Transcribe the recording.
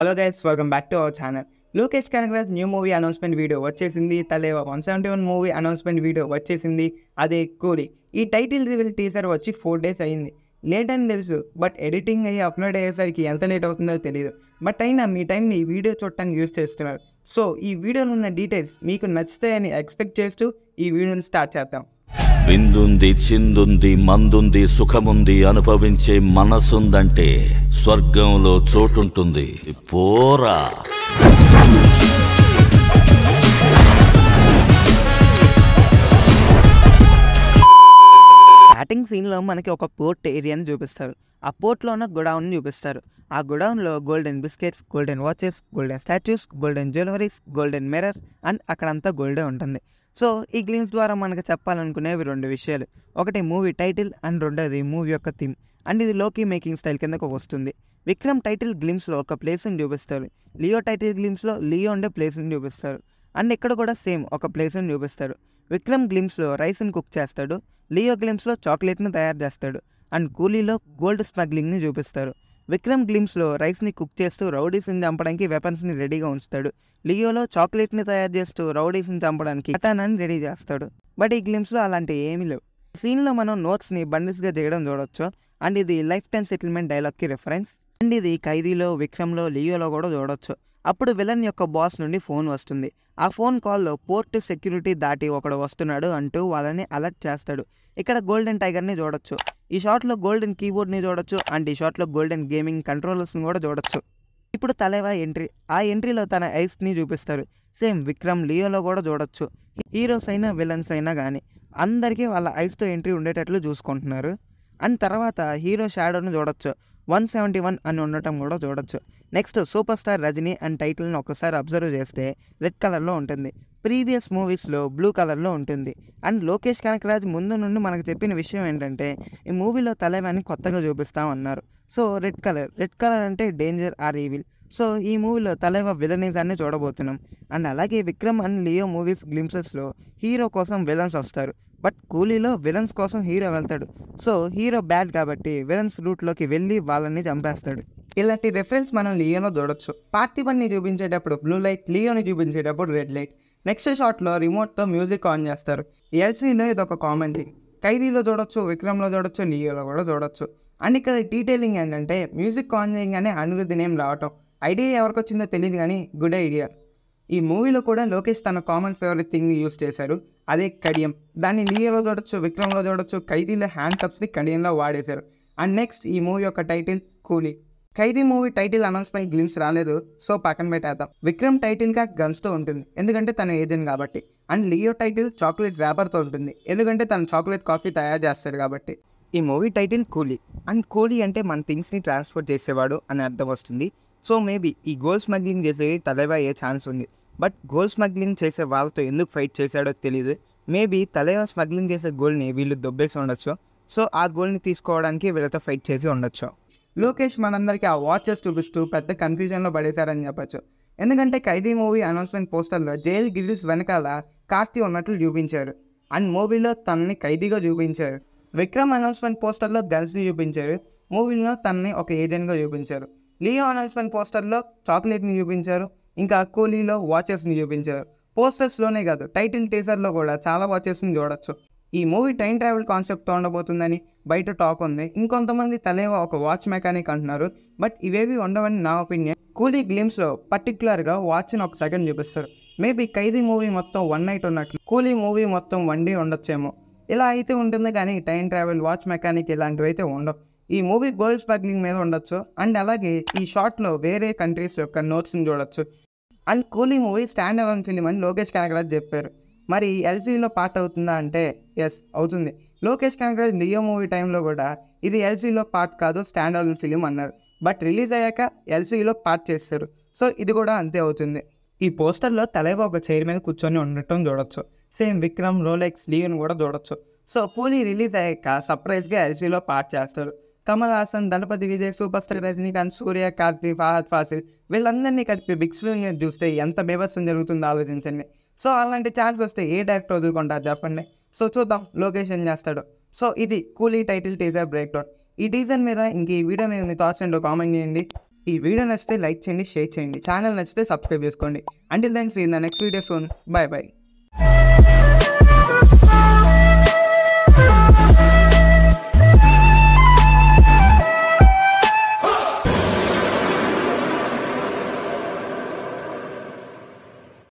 Hello guys, welcome back to our channel. Lokesh Kanagaraj new movie announcement video వచ్చేసింది. తలేవా 171 movie announcement video వచ్చేసింది. అదే కూలీ. ఈ టైటిల్ రివీల్ టీజర్ వచ్చి 4 days అయింది. లేట్ అని తెలుసు, బట్ ఎడిటింగ్ అయ్యి అప్లోడ్ అయ్యేసరికి ఎంత లేట్ అవుతుందో తెలియదు. బట్ అయినా మీ టైంని ఈ వీడియో చూడటానికి యూజ్ చేస్తున్నారు. సో ఈ వీడియోలో ఉన్న డీటెయిల్స్ మీకు నచ్చుతాయని ఎక్స్పెక్ట్ చేస్తూ ఈ వీడియోని స్టార్ట్ చేద్దాం. విందుంది, చిందుంది, మందుంది, సుఖముంది, అనుభవించే మనసుందంటే స్వర్గంలో చోటుంటుంది. పోరా. స్టార్టింగ్ సీన్లో మనకి ఒక పోర్ట్ ఏరియాని చూపిస్తారు. ఆ పోర్ట్లో ఉన్న గోడౌన్ని చూపిస్తారు. ఆ గోడౌన్లో golden biscuits, golden watches, golden statues, golden jewelleries, golden mirror and అక్కడంతా గోల్డే ఉంటుంది. సో ఈ గ్లిమ్స్ ద్వారా మనకు చెప్పాలనుకునేవి 2 విషయాలు. ఒకటి మూవీ టైటిల్ అండ్ రెండోది మూవీ యొక్క థీమ్. అండ్ ఇది లోకీ మేకింగ్ స్టైల్ కిందకు వస్తుంది. విక్రమ్ టైటిల్ గ్లిమ్స్లో ఒక ప్లేస్ని చూపిస్తారు. లియో టైటిల్ గ్లిమ్స్లో లియో ఉండే ప్లేస్ని చూపిస్తారు. అండ్ ఇక్కడ కూడా సేమ్ ఒక ప్లేస్ని చూపిస్తారు. విక్రమ్ గ్లిమ్స్లో రైస్ని కుక్ చేస్తాడు. లియో గ్లిమ్స్లో చాక్లెట్ని తయారు చేస్తాడు. అండ్ కూలీలో గోల్డ్ స్మగ్లింగ్ని చూపిస్తారు. విక్రమ్ గ్లిమ్స్లో రైస్ని కుక్ చేస్తూ రౌడీస్ని చంపడానికి వెపన్స్ని రెడీగా ఉంచుతాడు. లియోలో చాక్లెట్ని తయారు చేస్తూ రౌడీస్ని చంపడానికి కటానాన్ని రెడీ చేస్తాడు. బట్ ఈ గ్లిమ్స్లో అలాంటి ఏమీ లేవు. సీన్లో మనం నోట్స్ని బండిల్స్గా చేయడం చూడొచ్చు. అండ్ ఇది లైఫ్ టైం సెటిల్మెంట్ డైలాగ్కి రెఫరెన్స్. అండ్ ఇది ఖైదీలో, విక్రమ్లో, లియోలో కూడా చూడొచ్చు. అప్పుడు విలన్ యొక్క బాస్ నుండి ఫోన్ వస్తుంది. ఆ ఫోన్ కాల్లో పోర్ట్ సెక్యూరిటీ దాటి ఒకడు వస్తున్నాడు అంటూ వాళ్ళని అలర్ట్ చేస్తాడు. ఇక్కడ గోల్డెన్ టైగర్ని చూడొచ్చు. ఈ షాట్లో గోల్డెన్ కీబోర్డ్ని చూడొచ్చు. అండ్ ఈ షాట్లో గోల్డెన్ గేమింగ్ కంట్రోలర్స్ని కూడా చూడొచ్చు. ఇప్పుడు తలేవా ఎంట్రీ. ఆ ఎంట్రీలో తన ఐస్ని చూపిస్తారు. సేమ్ విక్రమ్, లియోలో కూడా చూడొచ్చు. హీరోస్ అయినా విలన్స్ అయినా కానీ అందరికీ వాళ్ళ ఐస్తో ఎంట్రీ ఉండేటట్లు చూసుకుంటున్నారు. అండ్ తర్వాత హీరో షాడోని చూడొచ్చు. 171 అని ఉండటం కూడా చూడొచ్చు. Next superstar Rajini and టైటిల్ని ఒకసారి అబ్జర్వ్ చేస్తే రెడ్ కలర్లో ఉంటుంది. ప్రీవియస్ మూవీస్లో బ్లూ కలర్లో ఉంటుంది. అండ్ లోకేష్ కనగరాజ్ ముందు నుండి మనకు చెప్పిన విషయం ఏంటంటే ఈ మూవీలో తలేవాని కొత్తగా చూపిస్తామన్నారు. సో రెడ్ కలర్ అంటే డేంజర్ ఆర్ ఈవిల్. సో ఈ మూవీలో తలేవా విలనిజాన్ని చూడబోతున్నాం. అండ్ అలాగే విక్రమ్ అండ్ లియో మూవీస్ గ్లిమ్సెస్లో హీరో కోసం విలన్స్ వస్తారు. బట్ కూలీలో విలన్స్ కోసం హీరో వెళ్తాడు. సో హీరో బ్యాడ్ కాబట్టి విలన్స్ రూట్లోకి వెళ్ళి వాళ్ళని చంపేస్తాడు. ఇలాంటి రెఫరెన్స్ మనం లియోలో చూడొచ్చు. పార్థిబన్ని చూపించేటప్పుడు బ్లూ లైట్, లియోని చూపించేటప్పుడు రెడ్ లైట్. నెక్స్ట్ షాట్లో రిమోట్తో మ్యూజిక్ ఆన్ చేస్తారు. ఎల్సీలో ఇదొక కామన్ థింగ్. ఖైదీలో చూడొచ్చు, విక్రమ్లో చూడొచ్చు, లియోలో కూడా చూడొచ్చు. అండ్ ఇక్కడ డీటెయిలింగ్ ఏంటంటే మ్యూజిక్ ఆన్ చేయగానే అనిరుద్ధ్ నేమ్ రావటం. ఐడియా ఎవరికి వచ్చిందో తెలియదు కానీ గుడ్ ఐడియా. ఈ మూవీలో కూడా లోకేష్ తన కామన్ ఫేవరెట్ థింగ్ని యూజ్ చేశారు. అదే కడియం. దాన్ని లియోలో చూడొచ్చు, విక్రమ్లో చూడొచ్చు. ఖైదీలో హ్యాండ్ కప్స్ని కడియంలో వాడేశారు. అండ్ నెక్స్ట్ ఈ మూవీ యొక్క టైటిల్ కూలీ. ఖైదీ మూవీ టైటిల్ అనౌన్స్మెంట్ గ్లిమ్స్ రాలేదు, సో పక్కన పెట్టేద్దాం. విక్రమ్ టైటిల్ గా గన్స్తో ఉంటుంది, ఎందుకంటే తన ఏజెంట్ కాబట్టి. అండ్ లియో టైటిల్ చాక్లెట్ ర్యాపర్తో ఉంటుంది, ఎందుకంటే తను చాక్లెట్ కాఫీ తయారు చేస్తాడు కాబట్టి. ఈ మూవీ టైటిల్ కూలీ. అండ్ కూలీ అంటే మన థింగ్స్ని ట్రాన్స్పోర్ట్ చేసేవాడు అని అర్థం వస్తుంది. సో మేబీ ఈ గోల్డ్ స్మగ్లింగ్ చేసేది తలేవా అయ్యే ఛాన్స్ ఉంది. బట్ గోల్డ్ స్మగ్లింగ్ చేసే వాళ్ళతో ఎందుకు ఫైట్ చేశాడో తెలియదు. మేబీ తలేవా స్మగ్లింగ్ చేసే గోల్డ్ని వీళ్ళు దొబ్బేసి ఉండొచ్చు. సో ఆ గోల్డ్ని తీసుకోవడానికి వీళ్ళతో ఫైట్ చేసి ఉండొచ్చు. లోకేష్ మనందరికీ ఆ వాచెస్ చూపిస్తూ పెద్ద కన్ఫ్యూజన్లో పడేశారని చెప్పచ్చు. ఎందుకంటే ఖైదీ మూవీ అనౌన్స్మెంట్ పోస్టర్లో జైల్ గిల్స్ వెనకాల కార్తీ ఉన్నట్లు చూపించారు. అండ్ మూవీలో తనని ఖైదీగా చూపించారు. విక్రమ్ అనౌన్స్మెంట్ పోస్టర్లో గర్ల్స్ని చూపించారు. మూవీలో తనని ఒక ఏజెంట్గా చూపించారు. లియో అనౌన్స్మెంట్ పోస్టర్లో చాక్లెట్ని చూపించారు. ఇంకా కూలీలో వాచెస్ని చూపించారు. పోస్టర్స్లోనే కాదు, టైటిల్ టీజర్లో కూడా చాలా వాచెస్ని చూడొచ్చు. ఈ మూవీ టైం ట్రావెల్ కాన్సెప్ట్తో ఉండబోతుందని బయట టాక్ ఉంది. ఇంకొంతమంది తలేవా ఒక వాచ్ మెకానిక్ అంటున్నారు. బట్ ఇవేవి ఉండవని నా ఒపీనియన్. కూలీ గ్లిమ్స్లో పర్టికులర్గా వాచ్ని ఒక సెకండ్ చూపిస్తారు. మేబీ ఖైదీ మూవీ మొత్తం 1 night ఉన్నట్లు కూలీ మూవీ మొత్తం 1 day ఉండొచ్చేమో. ఇలా అయితే ఉంటుంది కానీ టైం ట్రావెల్, వాచ్ మెకానిక్ ఇలాంటివి అయితే ఉండవు. ఈ మూవీ గోల్డ్ స్మగ్లింగ్ మీద ఉండొచ్చు. అండ్ అలాగే ఈ షార్ట్లో వేరే కంట్రీస్ యొక్క నోట్స్ని చూడొచ్చు. అండ్ కూలీ మూవీ స్టాండ్ అలోన్ ఫిలిం అని లోకేష్ కనగరాజ్ చెప్పారు. మరి ఎల్సీలో పార్ట్ అవుతుందా అంటే ఎస్ అవుతుంది. లోకేష్ కనగరాజ్ లియో మూవీ టైంలో కూడా ఇది ఎల్సీలో పార్ట్ కాదు, స్టాండ్ అలోన్ ఫిలిం అన్నారు. బట్ రిలీజ్ అయ్యాక ఎల్సీలో పార్ట్ చేస్తారు. సో ఇది కూడా అంతే అవుతుంది. ఈ పోస్టర్లో తలేవా ఒక చైర్ మీద కూర్చొని ఉండటం చూడొచ్చు. సేమ్ విక్రమ్, రోలెక్స్, లియోని కూడా చూడొచ్చు. సో కూలీ రిలీజ్ అయ్యాక సర్ప్రైజ్గా ఎల్సీలో పార్ట్ చేస్తారు. కమల్ హాసన్, దళపతి విజయ్, సూపర్ స్టార్ రజనీకాంత్, సూర్య, కార్తీ, ఫహద్ ఫాసిల్ వీళ్ళందరినీ కలిపి బిగ్ స్క్రీన్ మీద చూస్తే ఎంత బీభత్సం జరుగుతుందో ఆలోచించండి. సో అలాంటి ఛాన్స్ వస్తే ఏ డైరెక్టర్ వదులుకుంటారు చెప్పండి. సో చూద్దాం లోకేష్ ఏం చేస్తాడు. సో ఇది కూలీ టైటిల్ టీజర్ బ్రేక్ డౌన్. ఈ టీజర్ మీద ఇంక ఈ వీడియో మీద మీ థాట్స్ ఏంటో కామెంట్ చేయండి. ఈ వీడియో నచ్చితే లైక్ చేయండి, షేర్ చేయండి. ఛానల్ నచ్చితే సబ్స్క్రైబ్ చేసుకోండి. Until then see in the next video soon. Bye by.